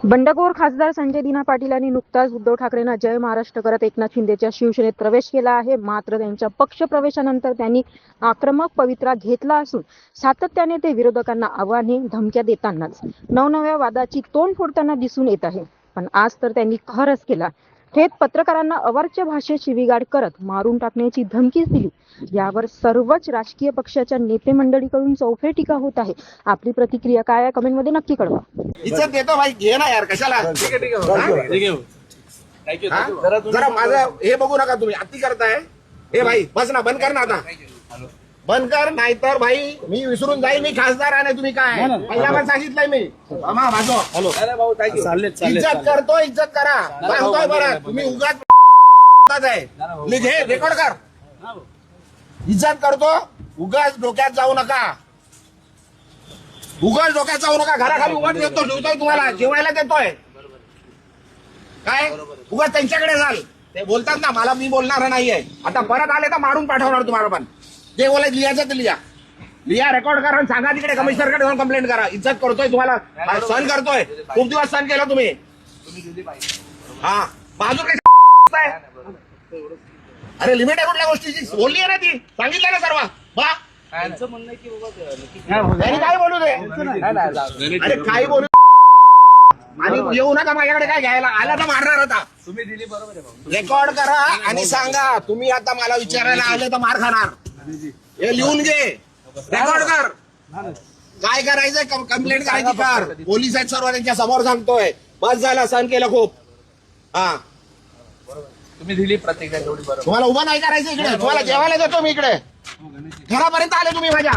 बंडखोर खासदार संजय दिना पाटील यांनी नुकताच उद्धव ठाकरेंना जय महाराष्ट्र करत एकनाथ शिंदेच्या शिवसेनेत प्रवेश केला आहे। मात्र त्यांच्या पक्ष प्रवेशानंतर त्यांनी आक्रमक पवित्रा घेतला असून सातत्याने ते विरोधकांना आव्हाने धमक्या देतानाच नवनव्या वादाची तोंड फोडताना दिसून येत आहे। पण आज तर त्यांनी कहरच केला, थेट पत्रकारांना अवाच्य भाषेत शिवीगाळ करत मारून टाकण्याची धमकीच दिली। यावर सर्वच राजकीय पक्षाच्या नेते मंडळीकडून चौफेर टीका होत आहे। आपली प्रतिक्रिया काय आहे कमेंटमध्ये नक्की कळवा। इज्जत देतो भाई, घे ना यार, कशाला? जरा माझं हे बघू नका तुम्ही, अति करताय। हे भाई बस ना, बंद कर ना आता, बंद कर, नाहीतर भाई मी विसरून जाईल मी खासदार आहे। तुम्ही काय पहिला पण सांगितलंय मी, हॅलो इज्जत करतो, इज्जत करा, सांगतोय बरं। तुम्ही उगाच रेकॉर्ड कर, इज्जत करतो, उगाच डोक्यात जाऊ नका, उगाच डोक्यात जाऊ नका। घराखाली उगाच देतो, ठेवतोय तुम्हाला, जेवायला देतोय काय? उगाच त्यांच्याकडे जाल, ते बोलतात ना मला, मी बोलणार नाहीये। आता परत आले तर मारून पाठवणार तुम्हाला। पण जे बोलायचं लिहायचं ते लिहा, रेकॉर्ड करा, सांगा तिकडे कमिशनरकडे जाऊन कंप्लेंट करा। इज्जत करतोय, तुम्हाला सहन करतोय, खूप दिवस सहन केलं तुम्ही। हा बाजूला अरे लिमिट आहे कुठल्या गोष्टीची, बोलली आहे ना ती, सांगितलं ना सर्व। काय बोलू दे, अरे काय बोलू, आणि येऊ नका माझ्याकडे काय घ्यायला, आला तर मारणार होता। तुम्ही दिली बरोबर, रेकॉर्ड करा आणि सांगा तुम्ही आता मला विचारायला आले तर मार खाणार। हे लिहून घे, रेकॉर्ड कर, काय करायचंय कंप्लेंट करायची कर। पोलीस आहेत सर्व, त्यांच्या समोर सांगतोय, बस झाला, सहन केलं खूप। हा तुम्ही दिली प्रतिक्रिया तेवढी बरोबर। तुम्हाला उभं नाही करायचं इकडे, तुम्हाला जेवायला देतो मी इकडे, घरापर्यंत आले तुम्ही माझ्या।